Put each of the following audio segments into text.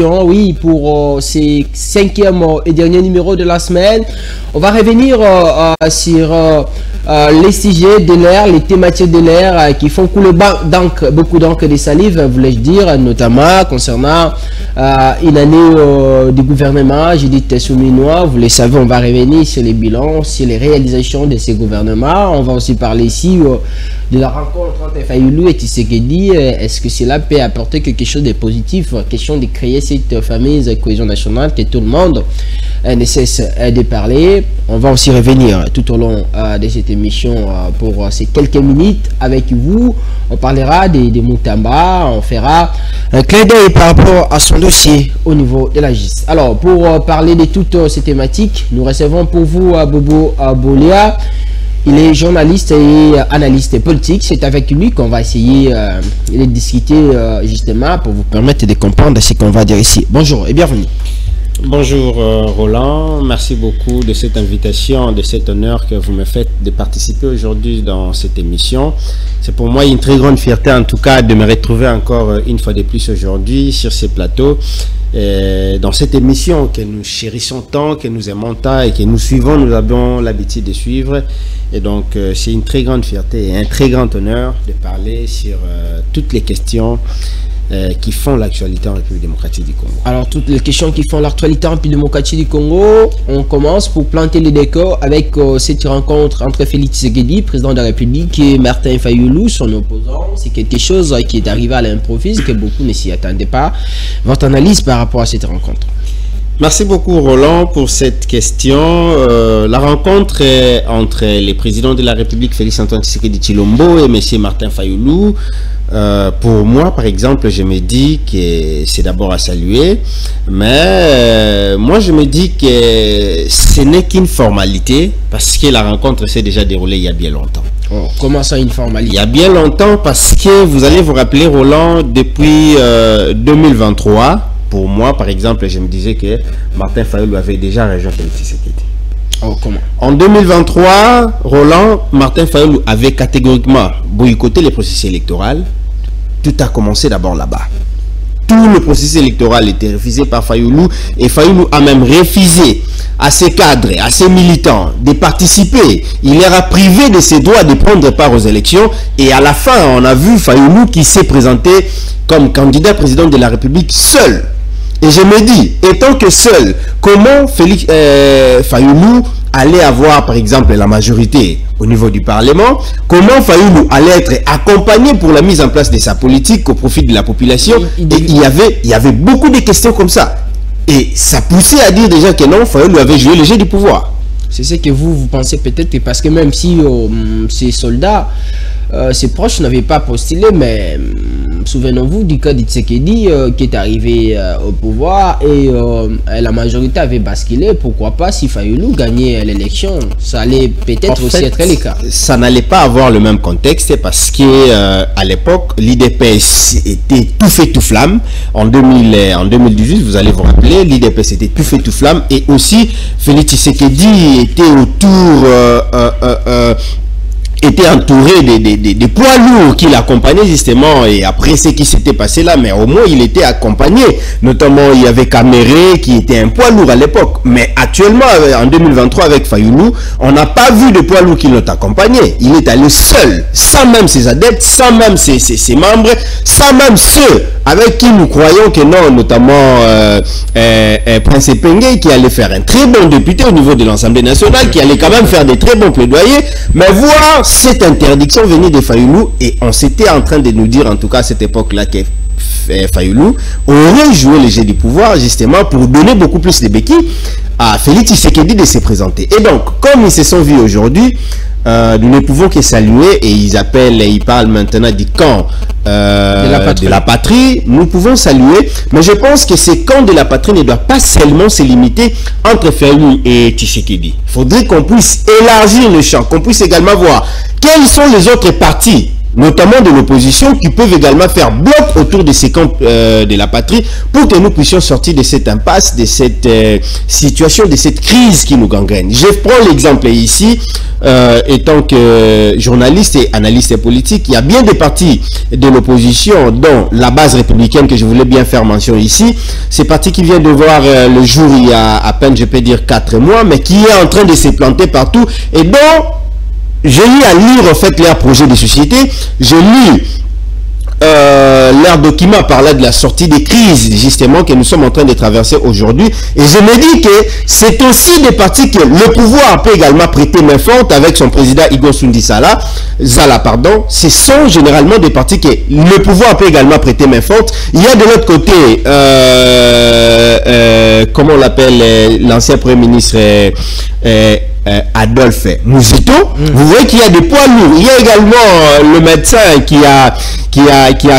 Oui, pour ces 5e et dernier numéro de la semaine, on va revenir sur les sujets de l'air, les thématiques de l'air qui font couler beaucoup d'encre de salive, voulais-je dire, notamment concernant une année du gouvernement, Judith Souminois. Vous le savez, on va revenir sur les bilans, sur les réalisations de ces gouvernements. On va aussi parler ici de la rencontre entre Fayulu et Tshisekedi. Est-ce que cela peut apporter quelque chose de positif? Question de créer cette fameuse cohésion nationale que tout le monde ne cesse de parler. On va aussi revenir tout au long de cette émission pour ces quelques minutes avec vous. On parlera de Moutamba, on fera un clin d'œil par rapport à son dossier au niveau de la justice. Alors, pour parler de toutes ces thématiques, nous recevons pour vous Bobo Bolia. Il est journaliste et analyste politique. C'est avec lui qu'on va essayer de discuter justement pour vous permettre de comprendre ce qu'on va dire ici. Bonjour et bienvenue. Bonjour Roland, merci beaucoup de cette invitation, de cet honneur que vous me faites de participer aujourd'hui dans cette émission. C'est pour moi une très grande fierté en tout cas de me retrouver encore une fois de plus aujourd'hui sur ces plateaux. Dans cette émission que nous chérissons tant, que nous aimons tant et que nous suivons, nous avons l'habitude de suivre. Et donc c'est une très grande fierté et un très grand honneur de parler sur toutes les questions qui font l'actualité en République démocratique du Congo. Alors, toutes les questions qui font l'actualité en République démocratique du Congo, on commence pour planter les décors avec cette rencontre entre Félix Tshisekedi, président de la République, et Martin Fayulu, son opposant. C'est quelque chose qui est arrivé à l'improviste, que beaucoup ne s'y attendaient pas. Votre analyse par rapport à cette rencontre? Merci beaucoup Roland pour cette question. La rencontre entre les présidents de la République, Félix Antoine Tshisekedi Tshilombo et M. Martin Fayulu, pour moi par exemple, je me dis que c'est d'abord à saluer, mais moi je me dis que ce n'est qu'une formalité parce que la rencontre s'est déjà déroulée il y a bien longtemps. Oh, comment ça une formalité? Il y a bien longtemps parce que vous allez vous rappeler Roland, depuis 2023, pour moi, par exemple, je me disais que Martin Fayulu avait déjà rejoint Félix Tshisekedi. Oh, comment? En 2023, Roland, Martin Fayulu avait catégoriquement boycotté les processus électoraux. Tout a commencé d'abord là-bas. Tout le processus électoral était refusé par Fayulu et Fayulu a même refusé à ses cadres, à ses militants de participer. Il leur a privé de ses droits de prendre part aux élections et à la fin, on a vu Fayulu qui s'est présenté comme candidat président de la République seul. Et je me dis, étant que seul, comment Félix Fayulu allait avoir, par exemple, la majorité au niveau du Parlement? Comment Fayulu allait être accompagné pour la mise en place de sa politique au profit de la population? Et il y avait beaucoup de questions comme ça. Et ça poussait à dire déjà que non, Fayulu avait joué le jeu du pouvoir. C'est ce que vous pensez peut-être, parce que même si ces soldats, ses proches n'avaient pas postulé, mais souvenons-vous du cas de Tshisekedi qui est arrivé au pouvoir et la majorité avait basculé. Pourquoi pas si Fayulu gagnait l'élection? Ça allait peut-être aussi être le cas. Ça n'allait pas avoir le même contexte parce que à l'époque, l'IDPS était tout fait tout flamme. En 2018, vous allez vous rappeler, l'IDPS était tout fait tout flamme et aussi Félix Tshisekedi était autour était entouré des poids lourds qui l'accompagnaient justement, et après ce qui s'était passé là, mais au moins il était accompagné, notamment il y avait Caméré qui était un poids lourd à l'époque, mais actuellement en 2023 avec Fayulu, on n'a pas vu de poids lourds qui l'ont accompagné. Il est allé seul, sans même ses adeptes, sans même ses membres, sans même ceux avec qui nous croyons que non, notamment Prince Pengue qui allait faire un très bon député au niveau de l'Assemblée nationale, qui allait quand même faire des très bons plaidoyers, mais voir cette interdiction venait de Fayulu, et on s'était en train de nous dire en tout cas à cette époque-là que Fayulu aurait joué le jeu du pouvoir justement pour donner beaucoup plus de béquilles à Félix Tshisekedi de se présenter. Et donc, comme ils se sont vus aujourd'hui, nous ne pouvons que saluer, et ils parlent maintenant du camp de la patrie. Nous pouvons saluer, mais je pense que ce camp de la patrie ne doit pas seulement se limiter entre Fayulu et Tshisekedi. Il faudrait qu'on puisse élargir le champ, qu'on puisse également voir quels sont les autres partis notamment de l'opposition, qui peuvent également faire bloc autour de ces camps de la patrie pour que nous puissions sortir de cette impasse, de cette situation, de cette crise qui nous gangrène. Je prends l'exemple ici, étant que journaliste et analyste politique, il y a bien des partis de l'opposition, dont la base républicaine que je voulais bien faire mention ici, ces partis qui viennent de voir le jour il y a à peine, je peux dire 4 mois, mais qui est en train de se planter partout et dont je lis à lire en fait leur projet de société, je lis leur document parlant de la sortie des crises justement que nous sommes en train de traverser aujourd'hui, et je me dis que c'est aussi des partis que le pouvoir peut également prêter main forte avec son président Igor Sundisala, ce sont généralement des partis que le pouvoir peut également prêter main forte. Il y a de l'autre côté comment on l'appelle, l'ancien premier ministre Adolphe Muzito. Vous voyez qu'il y a des poids lourds. Il y a également le médecin qui a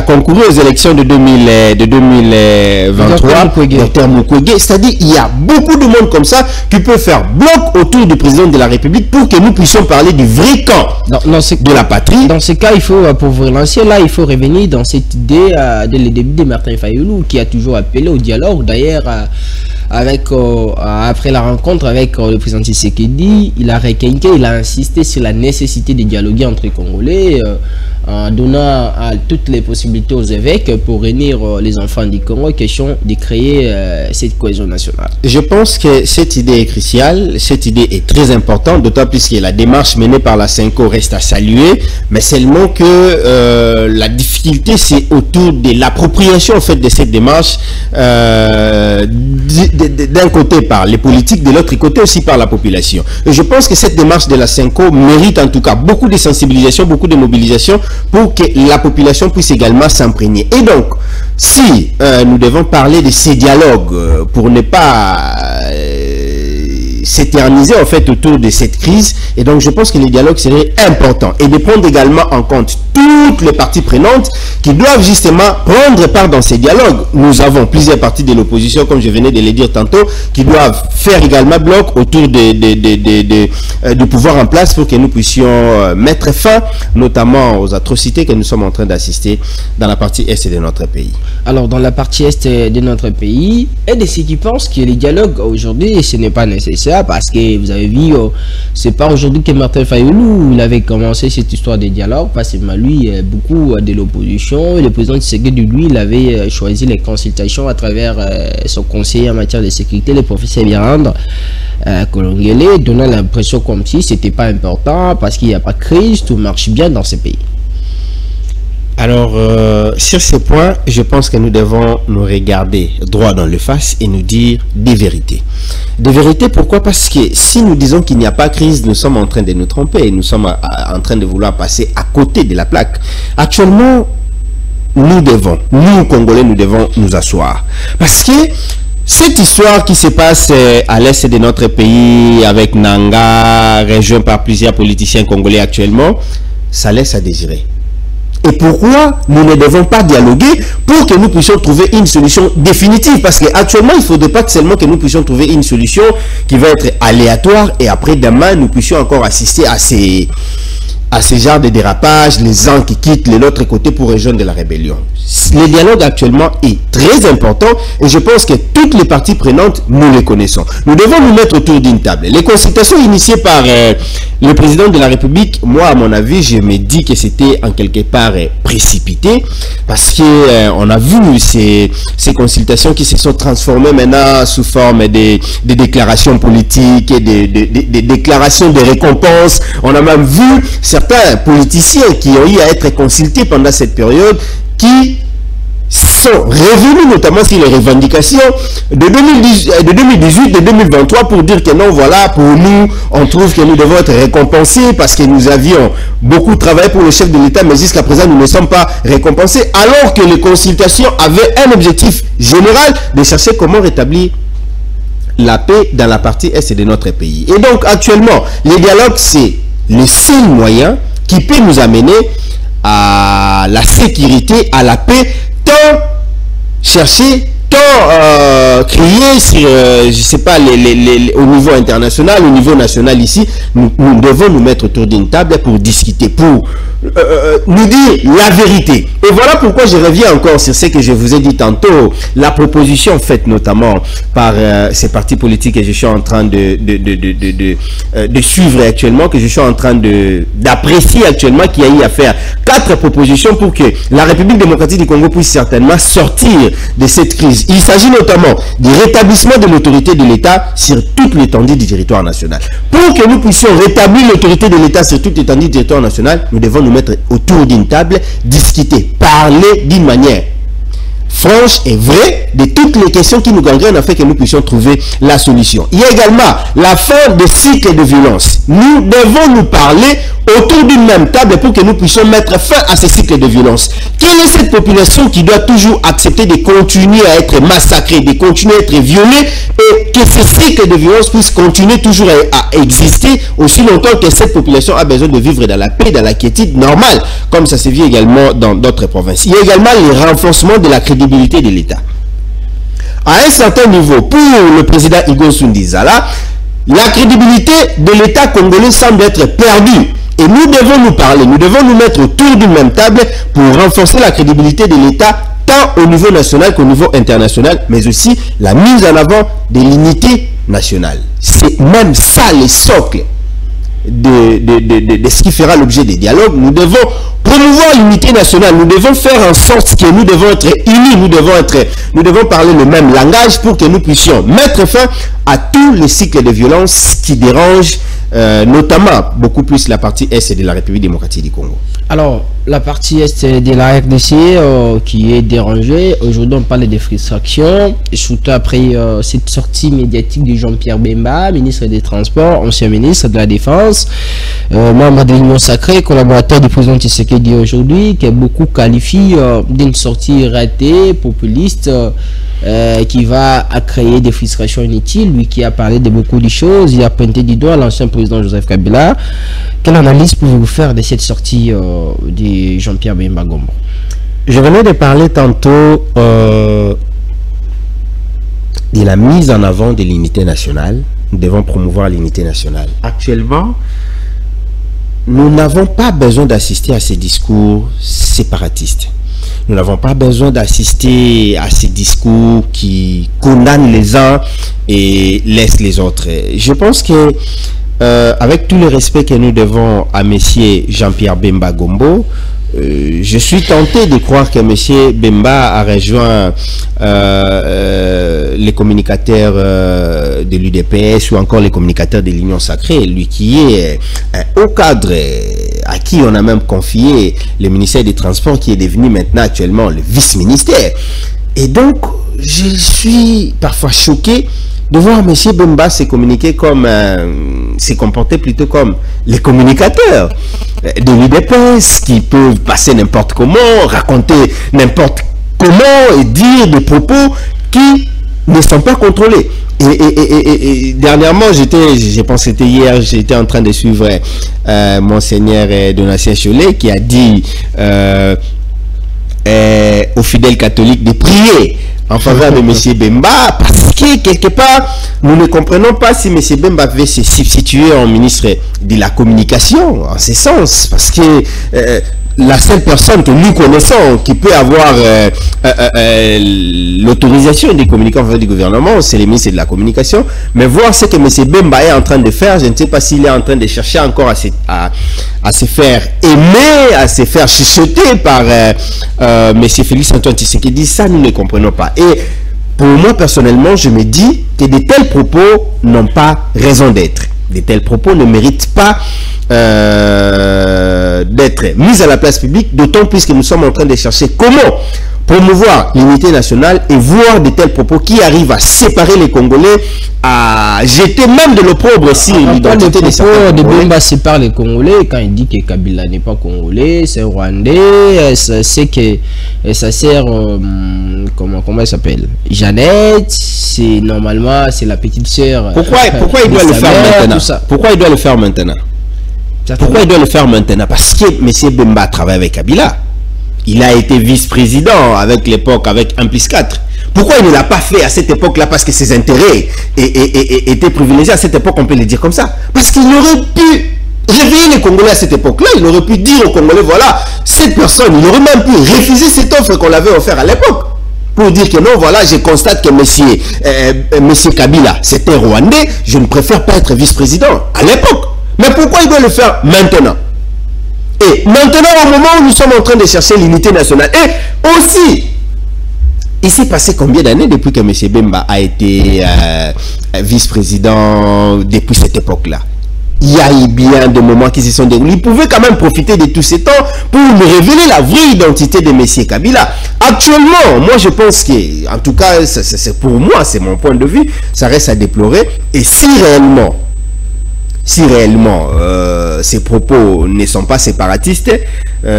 concouru aux élections de 2023, Dr Mukwege. C'est-à-dire il y a beaucoup de monde comme ça qui peut faire bloc autour du président de la République pour que nous puissions parler du vrai camp de la patrie. Dans ce cas, il faut, pour vous relancer là, il faut revenir dans cette idée dès le début de Martin Fayulu, qui a toujours appelé au dialogue. D'ailleurs, après la rencontre avec le président Tshisekedi, il a requinqué, il a insisté sur la nécessité de dialoguer entre les Congolais, en donnant toutes les possibilités aux évêques pour réunir les enfants du Congo, question de créer cette cohésion nationale. Je pense que cette idée est cruciale, cette idée est très importante, d'autant plus que la démarche menée par la CENCO reste à saluer, mais seulement que la difficulté c'est autour de l'appropriation en fait de cette démarche, d'un côté par les politiques, de l'autre côté aussi par la population. Et je pense que cette démarche de la CENCO mérite en tout cas beaucoup de sensibilisation, beaucoup de mobilisation pour que la population puisse également s'imprégner. Et donc, si nous devons parler de ces dialogues pour ne pas s'éterniser en fait autour de cette crise, et donc je pense que les dialogues seraient importants et de prendre également en compte toutes les parties prenantes qui doivent justement prendre part dans ces dialogues. Nous avons plusieurs partis de l'opposition, comme je venais de le dire tantôt, qui doivent faire également bloc autour du pouvoir en place pour que nous puissions mettre fin notamment aux atrocités que nous sommes en train d'assister dans la partie est de notre pays. Alors dans la partie est de notre pays, et de ceux qui pensent que les dialogues aujourd'hui ce n'est pas nécessaire, parce que vous avez vu, c'est pas aujourd'hui que Martin Fayulu il avait commencé cette histoire de dialogue, parce que lui, beaucoup de l'opposition, le président Tshisekedi, lui, il avait choisi les consultations à travers son conseiller en matière de sécurité, le professeur Birandre Kolongele, donnant l'impression comme si c'était pas important, parce qu'il n'y a pas de crise, tout marche bien dans ce pays. Alors, sur ce point, je pense que nous devons nous regarder droit dans le face et nous dire des vérités. Des vérités, pourquoi? Parce que si nous disons qu'il n'y a pas de crise, nous sommes en train de nous tromper. Nous sommes en train de vouloir passer à côté de la plaque. Actuellement, nous Congolais, nous devons nous asseoir. Parce que cette histoire qui se passe à l'est de notre pays, avec Nanga, rejoint par plusieurs politiciens congolais actuellement, ça laisse à désirer. Et pourquoi nous ne devons pas dialoguer pour que nous puissions trouver une solution définitive? Parce qu'actuellement, il ne faudrait pas seulement que nous puissions trouver une solution qui va être aléatoire et après demain, nous puissions encore assister à ces genres de dérapages, les uns qui quittent de l'autre côté pour rejoindre la rébellion. Le dialogue actuellement est très important et je pense que toutes les parties prenantes, nous les connaissons. Nous devons nous mettre autour d'une table. Les consultations initiées par le président de la République, moi à mon avis, je me dis que c'était en quelque part précipité parce que on a vu ces consultations qui se sont transformées maintenant sous forme de déclarations politiques et des déclarations de récompenses. On a même vu certains politiciens qui ont eu à être consultés pendant cette période qui sont revenus notamment sur les revendications de 2018, de 2023 pour dire que non, voilà, pour nous, on trouve que nous devons être récompensés parce que nous avions beaucoup travaillé pour le chef de l'État, mais jusqu'à présent, nous ne sommes pas récompensés, alors que les consultations avaient un objectif général de chercher comment rétablir la paix dans la partie est de notre pays. Et donc, actuellement, les dialogues, c'est le seul moyen qui peut nous amener à la sécurité, à la paix, tant chercher, tant crier je sais pas, au niveau international, au niveau national ici, nous devons nous mettre autour d'une table pour discuter, pour nous dire la vérité. Et voilà pourquoi je reviens encore sur ce que je vous ai dit tantôt, la proposition faite notamment par ces partis politiques que je suis en train de suivre actuellement, que je suis en train d'apprécier actuellement, qui a eu à faire 4 propositions pour que la République démocratique du Congo puisse certainement sortir de cette crise. Il s'agit notamment du rétablissement de l'autorité de l'État sur toute l'étendue du territoire national. Pour que nous puissions rétablir l'autorité de l'État sur toute l'étendue du territoire national, nous devons nous mettre autour d'une table, discuter, parler d'une manière franche et vraie de toutes les questions qui nous gangrènent afin que nous puissions trouver la solution. Il y a également la fin des cycles de violence. Nous devons nous parler autour d'une même table pour que nous puissions mettre fin à ces cycles de violence. Quelle est cette population qui doit toujours accepter de continuer à être massacrée, de continuer à être violée, et que ces cycles de violence puissent continuer toujours à exister aussi longtemps que cette population a besoin de vivre dans la paix, dans la quiétude normale, comme ça se vit également dans d'autres provinces. Il y a également le renforcement de la crédibilité de l'État. À un certain niveau, pour le président Igo Sundizala, la crédibilité de l'État congolais semble être perdue. Et nous devons nous parler, nous devons nous mettre autour d'une même table pour renforcer la crédibilité de l'État tant au niveau national qu'au niveau international, mais aussi la mise en avant de l'unité nationale. C'est même ça le socle de ce qui fera l'objet des dialogues. Nous devons promouvoir l'unité nationale, nous devons faire en sorte que nous devons être unis, nous devons parler le même langage pour que nous puissions mettre fin à tous les cycles de violence qui dérangent notamment beaucoup plus la partie Est de la République démocratique du Congo. Alors, la partie Est de la RDC qui est dérangée, aujourd'hui on parle de frustration, surtout après cette sortie médiatique de Jean-Pierre Bemba, ministre des Transports, ancien ministre de la Défense, membre de l'Union Sacrée, collaborateur du président Tshisekedi aujourd'hui, qui est beaucoup qualifié d'une sortie ratée, populiste, qui va créer des frustrations inutiles, lui qui a parlé de beaucoup de choses, il a pointé du doigt l'ancien président Joseph Kabila. Quelle analyse pouvez-vous faire de cette sortie de Jean-Pierre Bemba Gombo? Je venais de parler tantôt de la mise en avant de l'unité nationale. Nous devons promouvoir l'unité nationale. Actuellement, nous n'avons pas besoin d'assister à ces discours séparatistes. Nous n'avons pas besoin d'assister à ces discours qui condamnent les uns et laissent les autres. Je pense que avec tout le respect que nous devons à monsieur Jean-Pierre Bemba Gombo, je suis tenté de croire que monsieur Bemba a rejoint les communicateurs de l'UDPS ou encore les communicateurs de l'Union Sacrée, lui qui est un haut cadre à qui on a même confié le ministère des Transports, qui est devenu maintenant actuellement le vice-ministère. Et donc, je suis parfois choqué de voir M. Bemba se communiquer comme, se comporter plutôt comme les communicateurs de l'UDPS qui peuvent passer n'importe comment, raconter n'importe comment et dire des propos qui ne sont pas contrôlés. Et dernièrement, je pense que c'était hier, j'étais en train de suivre Monseigneur Donatien Cholet qui a dit aux fidèles catholiques de prier en faveur de M. Bemba, parce que quelque part, nous ne comprenons pas si M. Bemba devait se substituer en ministre de la communication, en ce sens, parce que la seule personne que nous connaissons qui peut avoir l'autorisation des communiquants en faveur du gouvernement, c'est le ministre de la communication. Mais voir ce que M. Bemba est en train de faire, je ne sais pas s'il est en train de chercher encore à se faire aimer, à se faire chuchoter par M. Félix Antoine Tshisekedi. Ça, nous ne comprenons pas. Et pour moi, personnellement, je me dis que de tels propos n'ont pas raison d'être. De tels propos ne méritent pas d'être mis à la place publique, d'autant plus que nous sommes en train de chercher comment promouvoir l'unité nationale et voir de tels propos qui arrivent à séparer les Congolais, à jeter même de l'opprobre aussi l'identité des certains Congolais. Bemba sépare les Congolais quand il dit que Kabila n'est pas Congolais, c'est Rwandais, c'est que ça sert, comment elle s'appelle, Jeannette, c'est normalement c'est la petite sœur. Pourquoi il doit le faire maintenant? Pourquoi il doit le faire maintenant? Pourquoi il doit le faire maintenant? Parce que M. Bemba travaille avec Kabila. Il a été vice-président avec l'époque, avec 1+4. Pourquoi il ne l'a pas fait à cette époque-là? Parce que ses intérêts étaient privilégiés à cette époque, on peut le dire comme ça. Parce qu'il aurait pu réveiller les Congolais à cette époque-là. Il aurait pu dire aux Congolais, voilà, cette personne, il aurait même pu refuser cette offre qu'on l'avait offerte à l'époque. Pour dire que non, voilà, je constate que monsieur Kabila, c'est un Rwandais, je ne préfère pas être vice-président à l'époque. Mais pourquoi il doit le faire maintenant? Et maintenant, au moment où nous sommes en train de chercher l'unité nationale, et aussi, il s'est passé combien d'années depuis que M. Bemba a été vice-président depuis cette époque-là? Il y a eu bien des moments qui se sont déroulés. Il pouvait quand même profiter de tous ces temps pour nous révéler la vraie identité de M. Kabila. Actuellement, moi je pense que, en tout cas, c'est pour moi, c'est mon point de vue, ça reste à déplorer. Et si réellement ces propos ne sont pas séparatistes, ça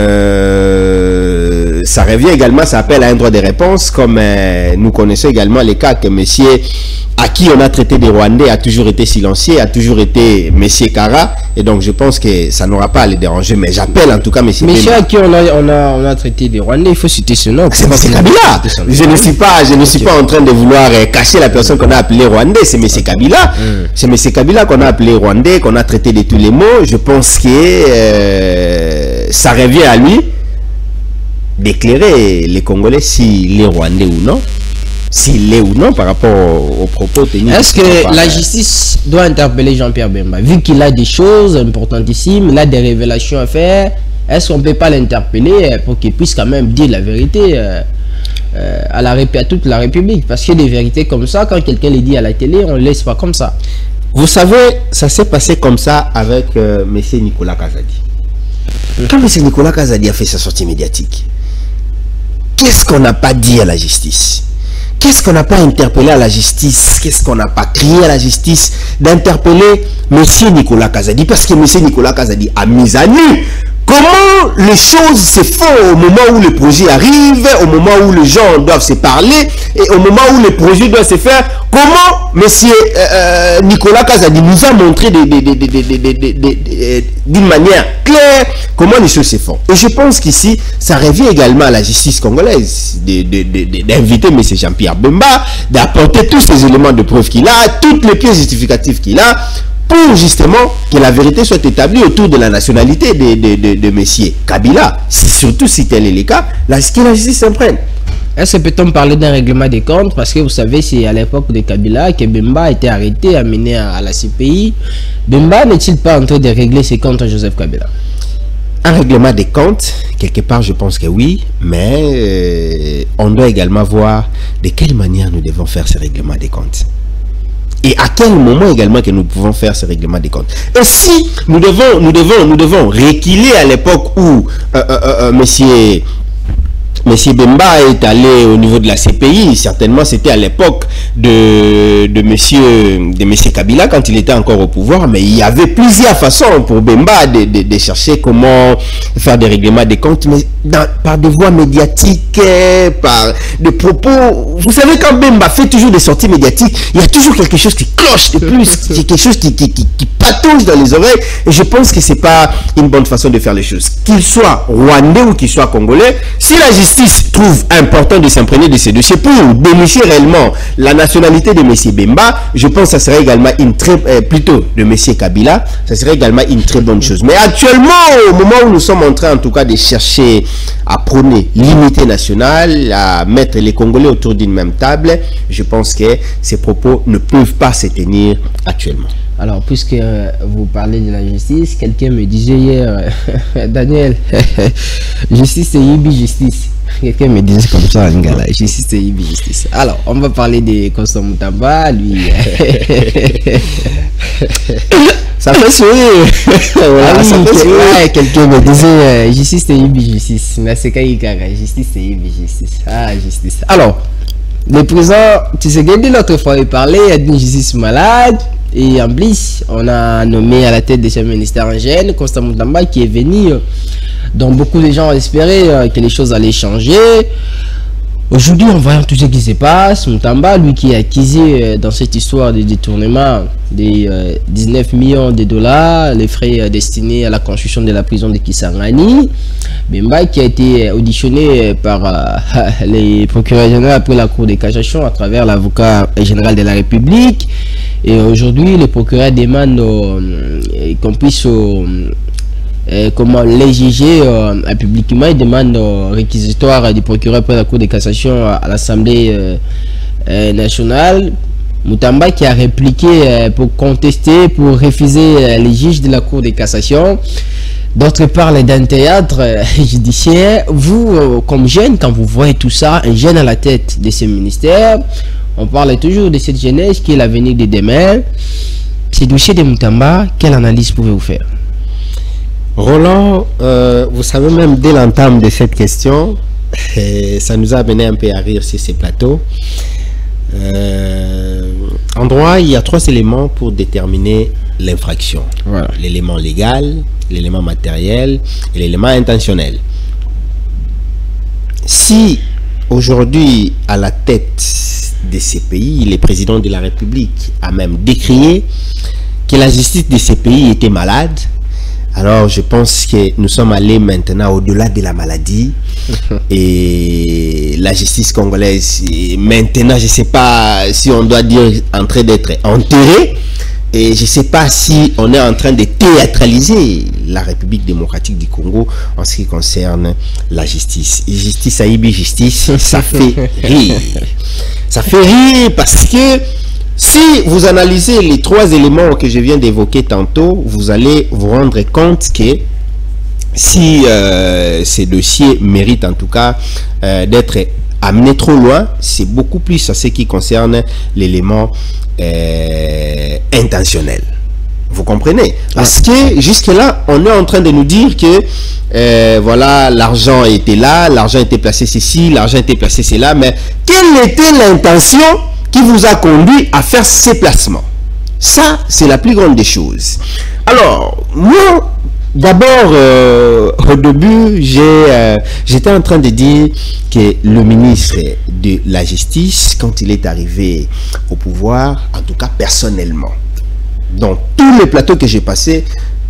revient également, ça appelle à un droit de réponse, comme nous connaissons également les cas que monsieur à qui on a traité des Rwandais a toujours été silencieux, a toujours été monsieur Kara, et donc je pense que ça n'aura pas à les déranger, mais j'appelle en tout cas monsieur à qui on a traité des Rwandais, il faut citer ce nom. C'est monsieur Kabila. Je ne suis pas en train de vouloir cacher la personne qu'on a appelée Rwandais, c'est monsieur Kabila. C'est monsieur Kabila qu'on a appelé Rwandais, qu'on a traité de tous les mots. Je pense que ça revient à lui d'éclairer les Congolais s'il est Rwandais ou non. S'il est ou non par rapport aux propos tenus. Est-ce que la justice doit interpeller Jean-Pierre Bemba? Vu qu'il a des choses importantissimes, il a des révélations à faire, est-ce qu'on ne peut pas l'interpeller pour qu'il puisse quand même dire la vérité à toute la République? Parce que des vérités comme ça, quand quelqu'un les dit à la télé, on ne laisse pas comme ça. Vous savez, ça s'est passé comme ça avec M. Nicolas Kazadi. Quand M. Nicolas Kazadi a fait sa sortie médiatique, qu'est-ce qu'on n'a pas dit à la justice? Qu'est-ce qu'on n'a pas interpellé à la justice? Qu'est-ce qu'on n'a pas crié à la justice d'interpeller M. Nicolas Kazadi? Parce que M. Nicolas Kazadi a mis à nu comment les choses se font au moment où le projet arrive, au moment où les gens doivent se parler, et au moment où le projet doit se faire. Comment M. Nicolas Kazadi nous a montré d'une manière claire comment les choses se font. Et je pense qu'ici, ça revient également à la justice congolaise d'inviter M. Jean-Pierre Bemba, d'apporter tous ces éléments de preuve qu'il a, toutes les pièces justificatives qu'il a, pour justement que la vérité soit établie autour de la nationalité de M. Kabila. Surtout si tel est le cas, que la justice s'en prenne. Est-ce que peut-on parler d'un règlement des comptes? Parce que vous savez, c'est à l'époque de Kabila que Bemba a été arrêté, amené à la CPI. Bemba n'est-il pas en train de régler ses comptes à Joseph Kabila? Un règlement des comptes, quelque part je pense que oui, mais on doit également voir de quelle manière nous devons faire ce règlement des comptes. Et à quel moment également que nous pouvons faire ce règlement des comptes. Et si nous devons reculer à l'époque où Monsieur Bemba est allé au niveau de la CPI, certainement c'était à l'époque de monsieur Kabila quand il était encore au pouvoir, mais il y avait plusieurs façons pour Bemba de chercher comment faire des règlements des comptes, mais par des voies médiatiques, par des propos. Vous savez, quand Bemba fait toujours des sorties médiatiques, il y a toujours quelque chose qui cloche de plus, quelque chose qui patouche dans les oreilles, et je pense que c'est pas une bonne façon de faire les choses. Qu'il soit rwandais ou qu'il soit congolais, si la justice trouve important de s'imprégner de ces dossiers pour dénicher réellement la nationalité de M. Bemba, je pense que ça serait également plutôt de M. Kabila, ça serait également une très bonne chose. Mais actuellement, au moment où nous sommes en train en tout cas de chercher à prôner l'unité nationale, à mettre les Congolais autour d'une même table, je pense que ces propos ne peuvent pas se tenir actuellement. Alors, puisque vous parlez de la justice, quelqu'un me disait hier, Daniel, justice c'est Yibi justice. Quelqu'un me disait comme ça, Ngala, justice c'est Yibi justice. Alors, on va parler de Constant Moutamba, lui. Ça fait sourire. Voilà, ah oui, quelqu'un me disait, justice c'est Yibi justice. Naseka Ikara, justice c'est Yibi justice. Ah, justice. Alors, le président Tshisekedi, l'autre fois, il parlait, il a dit justice malade. Et en plus, on a nommé à la tête de ce ministère en gêne Constant Moutamba qui est venu, dont beaucoup de gens espéraient que les choses allaient changer. Aujourd'hui, en voyant tout ce qui se passe, Mutamba, lui qui est accusé dans cette histoire de détournement des 19 millions de dollars, les frais destinés à la construction de la prison de Kisangani, Bemba qui a été auditionné par les procureurs généraux après la Cour de cassation à travers l'avocat général de la République. Et aujourd'hui, les procureurs demandent qu'on puisse comment les juger publiquement. Ils demandent réquisitoire du procureur pour la Cour de cassation à l'Assemblée nationale. Mutamba qui a répliqué pour contester, pour refuser les juges de la Cour de cassation. D'autre part, d'un théâtre judiciaire, vous, comme jeune, quand vous voyez tout ça, un jeune à la tête de ce ministère, on parle toujours de cette jeunesse qui est l'avenir de demain. Ce dossier de Mutamba, quelle analyse pouvez-vous faire? Roland, vous savez, même dès l'entame de cette question, ça nous a amené un peu à rire sur ces plateaux. En droit, il y a 3 éléments pour déterminer l'infraction. Voilà. L'élément légal, l'élément matériel et l'élément intentionnel. Si aujourd'hui, à la tête de ces pays, le président de la République a même décrié que la justice de ces pays était malade, alors je pense que nous sommes allés maintenant au-delà de la maladie et la justice congolaise maintenant, je ne sais pas si on doit dire en train d'être enterrée, et je ne sais pas si on est en train de théâtraliser la République démocratique du Congo en ce qui concerne la justice. Justice Aïbi, justice, ça fait rire. Ça fait rire parce que si vous analysez les 3 éléments que je viens d'évoquer tantôt, vous allez vous rendre compte que si ces dossiers méritent en tout cas d'être amenés trop loin, c'est beaucoup plus à ce qui concerne l'élément intentionnel. Vous comprenez? Parce que jusque-là, on est en train de nous dire que voilà, l'argent était là, l'argent était placé ceci, l'argent était placé cela, mais quelle était l'intention qui vous a conduit à faire ces placements? Ça, c'est la plus grande des choses. Alors, moi, d'abord, au début, j'étais en train de dire que le ministre de la Justice, quand il est arrivé au pouvoir, en tout cas personnellement, dans tous les plateaux que j'ai passés,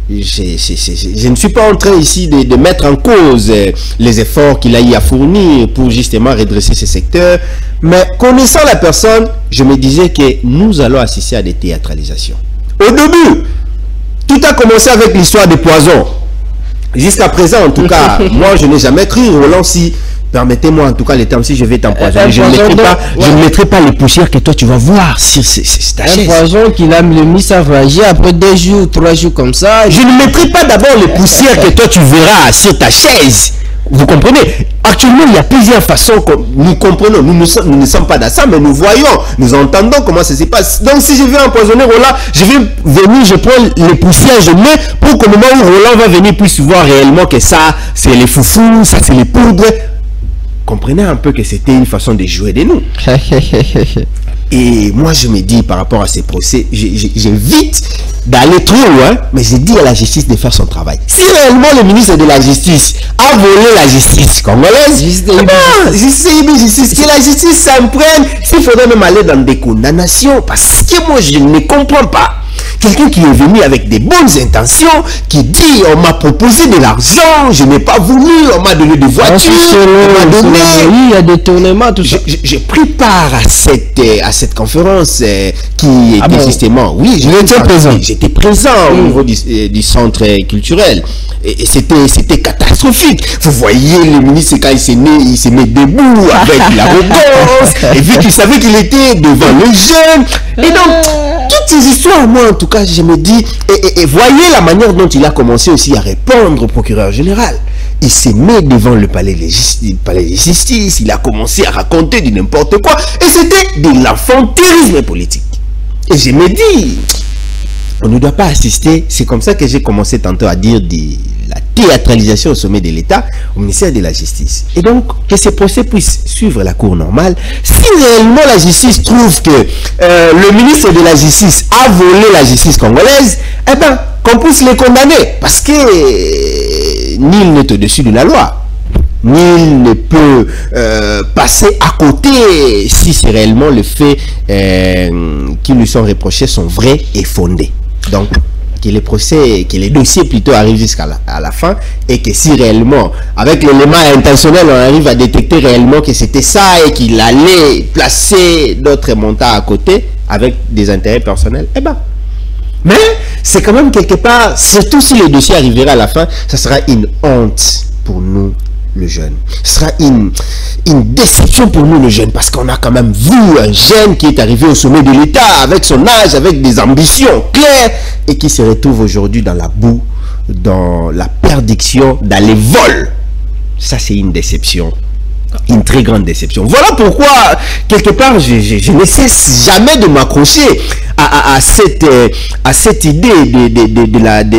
je ne suis pas en train ici de mettre en cause les efforts qu'il a eu à fournir pour justement redresser ce secteur, mais connaissant la personne, je me disais que nous allons assister à des théâtralisations. Au début, tout a commencé avec l'histoire des poisons. Jusqu'à présent, en tout cas, moi je n'ai jamais cru, Roland, si permettez-moi en tout cas les termes, si je vais t'empoisonner, je ne mettrai pas les poussières que toi tu vas voir sur ta chaise. Un poison qu'il a mis ça fragile après 2 jours, 3 jours comme ça. Je ne mettrai pas d'abord les poussières que toi tu verras sur ta chaise. Vous comprenez? Actuellement, il y a plusieurs façons que nous comprenons. Nous ne sommes pas dans ça, mais nous voyons, nous entendons comment ça se passe. Donc, si je vais empoisonner Roland, je vais venir, je prends les poussières, je mets pour qu'au moment où Roland va venir puisse voir réellement que ça, c'est les foufous, ça, c'est les poudres. Comprenez un peu que c'était une façon de jouer de nous. Et moi, je me dis par rapport à ces procès, j'évite d'aller trop loin, mais je dis à la justice de faire son travail. Si réellement le ministre de la Justice a volé la justice congolaise, que la justice s'en prenne, s'il faudrait même aller dans des condamnations, parce que moi, je ne comprends pas. Quelqu'un qui est venu avec des bonnes intentions, qui dit on m'a proposé de l'argent, je n'ai pas voulu, on m'a donné des voitures, on m'a donné... Il y a des tournements, tout ça. J'ai pris part à cette conférence qui était justement... Oui, j'étais présent. J'étais présent au niveau du centre culturel. Et c'était catastrophique. Vous voyez le ministre quand il se met debout avec l'arrogance, et vu qu'il savait qu'il était devant les jeunes. Et donc, toutes ces histoires, moi en tout cas, je me dis, et voyez la manière dont il a commencé aussi à répondre au procureur général. Il s'est mis devant le palais de justice, il a commencé à raconter du n'importe quoi, et c'était de l'enfantérisme politique. Et je me dis, on ne doit pas assister, c'est comme ça que j'ai commencé tantôt à dire de la théâtralisation au sommet de l'État, au ministère de la Justice. Et donc, que ces procès puissent suivre la cour normale. Si réellement la justice trouve que le ministre de la Justice a volé la justice congolaise, eh bien, qu'on puisse les condamner. Parce que nul n'est au-dessus de la loi. Nul ne peut passer à côté si c'est réellement le fait qui lui sont reprochés sont vrais et fondés. Donc, que les procès, que les dossiers plutôt arrivent jusqu'à la fin, et que si réellement, avec l'élément intentionnel, on arrive à détecter réellement que c'était ça et qu'il allait placer d'autres montants à côté avec des intérêts personnels, eh ben. Mais c'est quand même quelque part, surtout si le dossier arrivera à la fin, ça sera une honte pour nous, le jeune. Ce sera une déception pour nous, le jeune, parce qu'on a quand même vu un jeune qui est arrivé au sommet de l'État avec son âge, avec des ambitions claires, et qui se retrouve aujourd'hui dans la boue, dans la perdition, dans les vols. Ça, c'est une déception. Une très grande déception. Voilà pourquoi, quelque part, je ne cesse jamais de m'accrocher à cette idée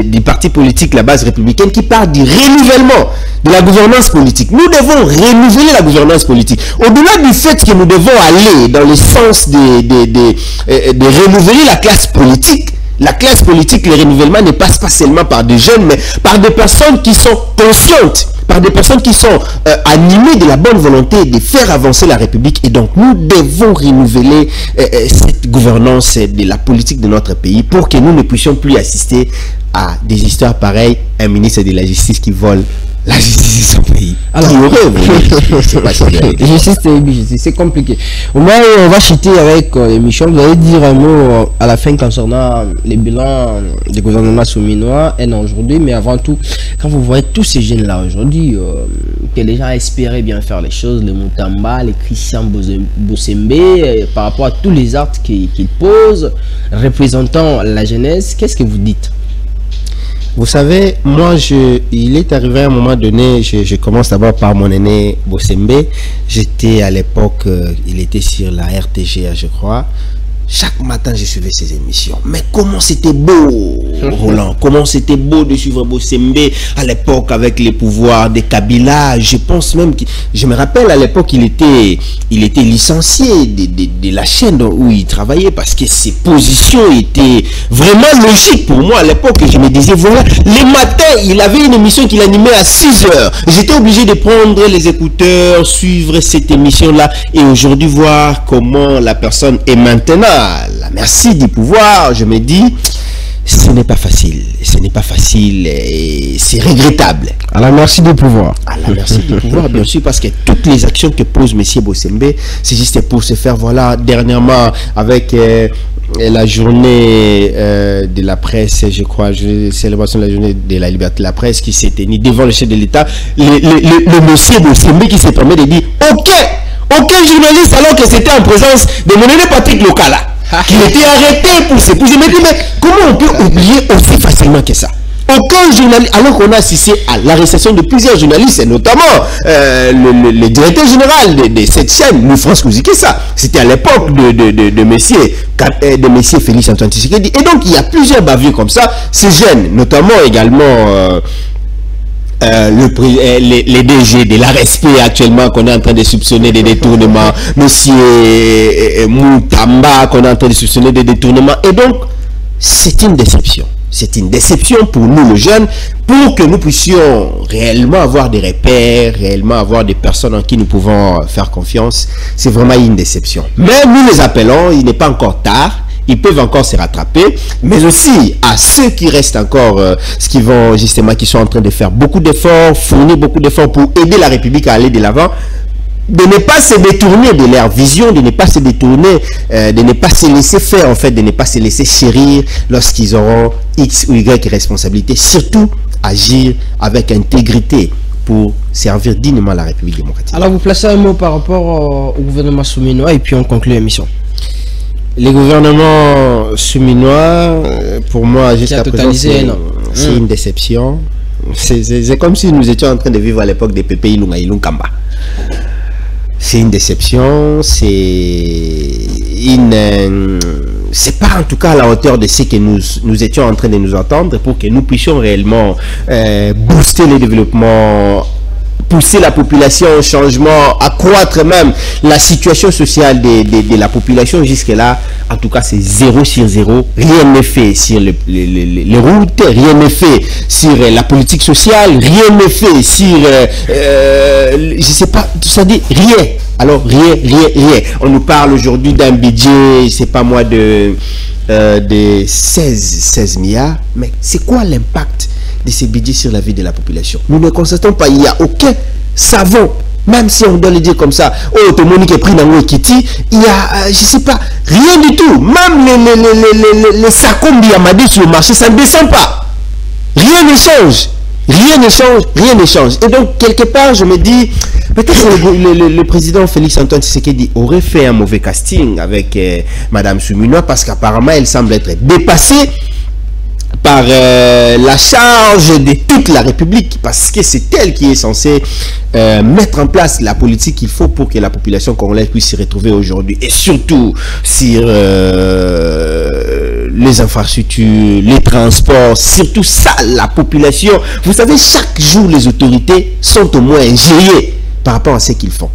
du parti politique, la base républicaine, qui parle du renouvellement de la gouvernance politique. Nous devons renouveler la gouvernance politique. Au-delà du fait que nous devons aller dans le sens de renouveler la classe politique, le renouvellement ne passe pas seulement par des jeunes, mais par des personnes qui sont conscientes, par des personnes qui sont animées de la bonne volonté de faire avancer la République. Et donc, nous devons renouveler cette gouvernance de la politique de notre pays pour que nous ne puissions plus assister à des histoires pareilles, un ministre de la Justice qui vole la justice de son pays. Alors, c'est compliqué. Au moins, on va chuter avec l'émission. Vous allez dire un mot à la fin concernant les bilans des gouvernements souminois et non aujourd'hui. Mais avant tout, quand vous voyez tous ces jeunes-là aujourd'hui, que les gens espéraient bien faire les choses, les Moutamba, les Christian Bossembe, par rapport à tous les actes qu'ils posent, représentant la jeunesse, qu'est-ce que vous dites? Vous savez, moi, il est arrivé à un moment donné, je commence d'abord par mon aîné Bossembe. J'étais à l'époque, il était sur la RTGA, je crois. Chaque matin, je suivais ses émissions. Mais comment c'était beau, Roland. Comment c'était beau de suivre Bossembe à l'époque avec les pouvoirs des Kabila. Je pense même que... Je me rappelle à l'époque, il était licencié de la chaîne où il travaillait parce que ses positions étaient vraiment logiques pour moi à l'époque. Je me disais, voilà, les matins, il avait une émission qu'il animait à 6 heures. J'étais obligé de prendre les écouteurs, suivre cette émission-là et aujourd'hui voir comment la personne est maintenant. Merci du pouvoir, je me dis, ce n'est pas facile, et c'est regrettable. À la merci du pouvoir. À la merci du pouvoir, bien sûr, parce que toutes les actions que pose M. Bossembe, c'est juste pour se faire, voilà, dernièrement, avec la journée de la presse, je crois, célébration de la journée de la liberté de la presse qui s'est tenue devant le chef de l'État, le monsieur Bossembe qui se permet de dire, aucun journaliste, alors que c'était en présence de mon aîné Patrick Lokala, qui était arrêté pour se poser. Je me dis, mais comment on peut oublier aussi facilement que ça? Aucun journaliste, alors qu'on a assisté à l'arrestation de plusieurs journalistes, et notamment le directeur général de cette chaîne, nous France Kouzikessa, c'était à l'époque de messieurs Félix Antoine Tshisekedi. Et donc, il y a plusieurs bavures comme ça. Ces jeunes, notamment également... les DG de l'ARSP actuellement qu'on est en train de soupçonner des détournements, monsieur Moutamba qu'on est en train de soupçonner des détournements, et donc c'est une déception. C'est une déception pour nous, les jeunes, pour que nous puissions réellement avoir des repères, réellement avoir des personnes en qui nous pouvons faire confiance. C'est vraiment une déception. Mais nous les appelons, il n'est pas encore tard. Ils peuvent encore se rattraper, mais aussi à ceux qui restent encore, qui sont en train de faire beaucoup d'efforts, fournir beaucoup d'efforts pour aider la République à aller de l'avant, de ne pas se détourner de leur vision, de ne pas se détourner, de ne pas se laisser faire, en fait, de ne pas se laisser chérir lorsqu'ils auront X ou Y responsabilité, surtout agir avec intégrité pour servir dignement la République démocratique. Alors, vous placez un mot par rapport au gouvernement souminois et puis on conclut l'émission. Les gouvernements souminois, pour moi, jusqu'à présent, c'est une déception. C'est comme si nous étions en train de vivre à l'époque des Pépé Ilunga Ilunkamba. C'est une déception, c'est pas en tout cas à la hauteur de ce que nous étions en train de nous entendre pour que nous puissions réellement booster le développement pousser la population au changement, accroître même la situation sociale de la population. Jusque-là, en tout cas, c'est 0 sur 0. Rien n'est fait sur les routes, rien n'est fait sur la politique sociale, rien n'est fait sur, je sais pas, ça dit rien. Alors, rien. On nous parle aujourd'hui d'un budget, je sais pas moi, de 16 milliards. Mais c'est quoi l'impact de ces budgets sur la vie de la population? Nous ne constatons pas, il n'y a aucun savon, même si on doit le dire comme ça. Oh, tout le monde qui est pris dans le Kitty, il y a, je sais pas, rien du tout. Même les sakombi Amadi sur le marché, ça ne descend pas. Rien ne change. Et donc, quelque part, je me dis, peut-être le président Félix-Antoine Tshisekedi aurait fait un mauvais casting avec Madame Souminois, parce qu'apparemment, elle semble être dépassée par la charge de toute la République, parce que c'est elle qui est censée mettre en place la politique qu'il faut pour que la population congolaise puisse s'y retrouver aujourd'hui, et surtout sur les infrastructures, les transports, surtout ça, la population. Vous savez, chaque jour, les autorités sont au moins injuriées par rapport à ce qu'ils font.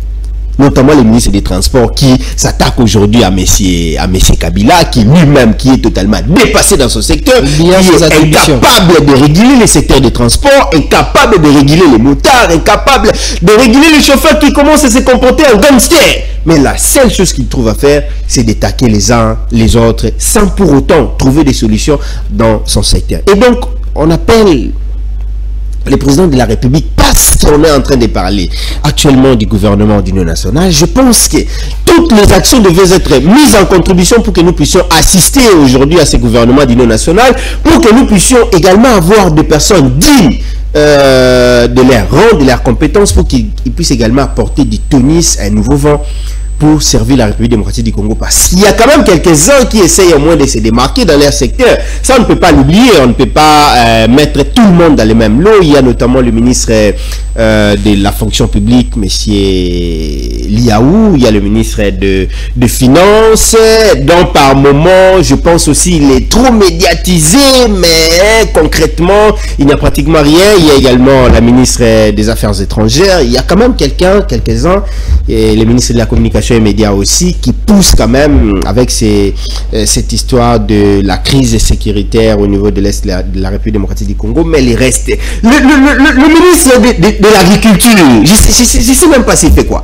Notamment le ministre des Transports qui s'attaque aujourd'hui à Messier Kabila, qui lui-même qui est totalement dépassé dans son secteur, qui est incapable de réguler les secteurs de transport, incapable de réguler les motards, incapable de réguler les chauffeurs qui commencent à se comporter en gangster. Mais la seule chose qu'il trouve à faire, c'est d'attaquer les uns les autres, sans pour autant trouver des solutions dans son secteur. Et donc, on appelle le président de la République, parce qu'on est en train de parler actuellement du gouvernement d'union nationale, je pense que toutes les actions devaient être mises en contribution pour que nous puissions assister aujourd'hui à ce gouvernement d'union nationale, pour que nous puissions également avoir des personnes dignes de leur rang, de leurs compétences, pour qu'ils puissent également apporter du tonus, un nouveau vent pour servir la République démocratique du Congo, parce qu'il y a quand même quelques-uns qui essayent au moins de se démarquer dans leur secteur. Ça, on ne peut pas l'oublier, on ne peut pas mettre tout le monde dans le même lot. Il y a notamment le ministre de la fonction publique, M. Liaou, il y a le ministre de Finances, dont par moment, je pense aussi, il est trop médiatisé, mais concrètement, il n'y a pratiquement rien. Il y a également la ministre des Affaires étrangères, il y a quand même quelques-uns, et le ministre de la Communication et médias aussi, qui pousse quand même avec cette histoire de la crise sécuritaire au niveau de l'Est de la République démocratique du Congo. Mais il reste le ministre de l'Agriculture, je ne sais même pas s'il fait quoi.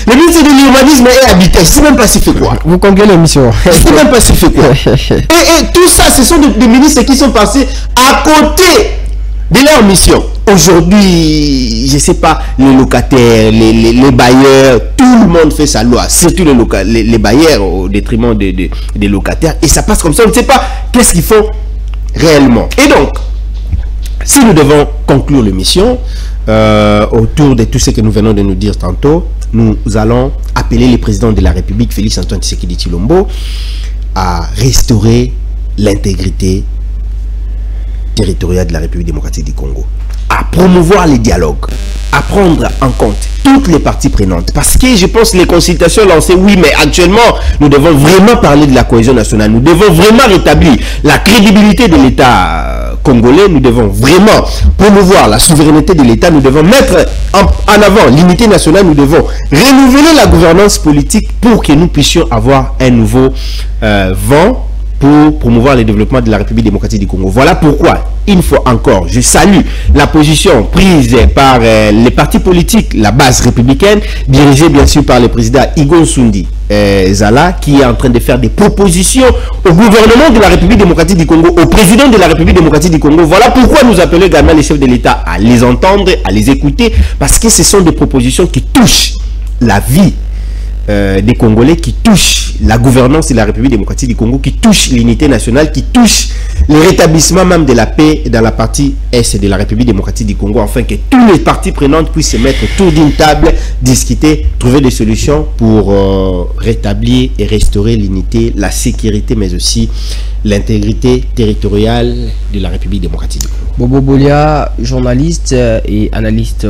Le ministre de l'Urbanisme et Habitat, je ne sais même pas s'il fait quoi. Vous comprenez l'émission. Je ne sais même pas s'il fait quoi. Et tout ça, ce sont des ministres qui sont passés à côté de leur mission. Aujourd'hui, je ne sais pas, les locataires, les bailleurs, tout le monde fait sa loi, surtout les bailleurs au détriment des locataires. Et ça passe comme ça, on ne sait pas qu'est-ce qu'ils font réellement. Et donc, si nous devons conclure l'émission, autour de tout ce que nous venons de nous dire tantôt, nous allons appeler le président de la République, Félix-Antoine Tshisekedi Tshilombo, à restaurer l'intégrité territoriale de la République démocratique du Congo, à promouvoir les dialogues, à prendre en compte toutes les parties prenantes. Parce que je pense que les consultations lancées, oui, mais actuellement, nous devons vraiment parler de la cohésion nationale. Nous devons vraiment rétablir la crédibilité de l'État congolais. Nous devons vraiment promouvoir la souveraineté de l'État. Nous devons mettre en avant l'unité nationale. Nous devons renouveler la gouvernance politique pour que nous puissions avoir un nouveau vent pour promouvoir le développement de la République démocratique du Congo. Voilà pourquoi, une fois encore, je salue la position prise par les partis politiques, la base républicaine, dirigée bien sûr par le président Igon Sundi Zala, qui est en train de faire des propositions au gouvernement de la République démocratique du Congo, au président de la République démocratique du Congo. Voilà pourquoi nous appelons également les chefs de l'État à les entendre, à les écouter, parce que ce sont des propositions qui touchent la vie des Congolais, qui touchent la gouvernance de la République démocratique du Congo, qui touchent l'unité nationale, qui touchent le rétablissement même de la paix dans la partie Est de la République démocratique du Congo, afin que tous les parties prenantes puissent se mettre autour d'une table, discuter, trouver des solutions pour rétablir et restaurer l'unité, la sécurité, mais aussi l'intégrité territoriale de la République démocratique du Congo. Bobo Bolia, journaliste et analyste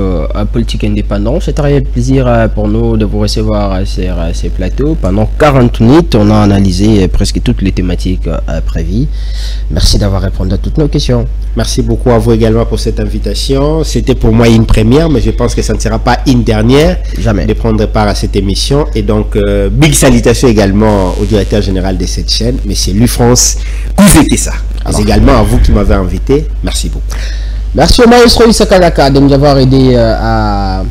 politique indépendant. C'est un réel plaisir pour nous de vous recevoir sur ces plateaux. Pendant 40 minutes, on a analysé presque toutes les thématiques prévues. Merci d'avoir répondu à toutes nos questions. Merci beaucoup à vous également pour cette invitation. C'était pour moi une première, mais je pense que ça ne sera pas une dernière. Jamais. De prendre part à cette émission. Et donc, big salutations également au directeur général de cette chaîne, M. Louis France. Vous étiez ça. Mais également à vous qui m'avez invité. Merci beaucoup. Merci au maestro Issa Kalaka de nous avoir aidé à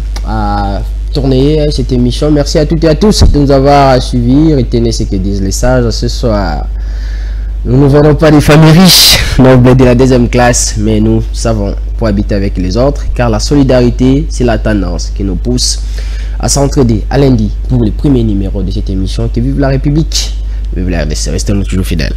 tourner cette émission. Merci à toutes et à tous de nous avoir suivis. Retenez ce que disent les sages ce soir. Nous ne venons pas des familles riches, nobles de la deuxième classe, mais nous savons pour habiter avec les autres, car la solidarité, c'est la tendance qui nous pousse à s'entraider à lundi pour le premier numéro de cette émission. Que vive la République, vive la RDC, restez-nous toujours fidèles.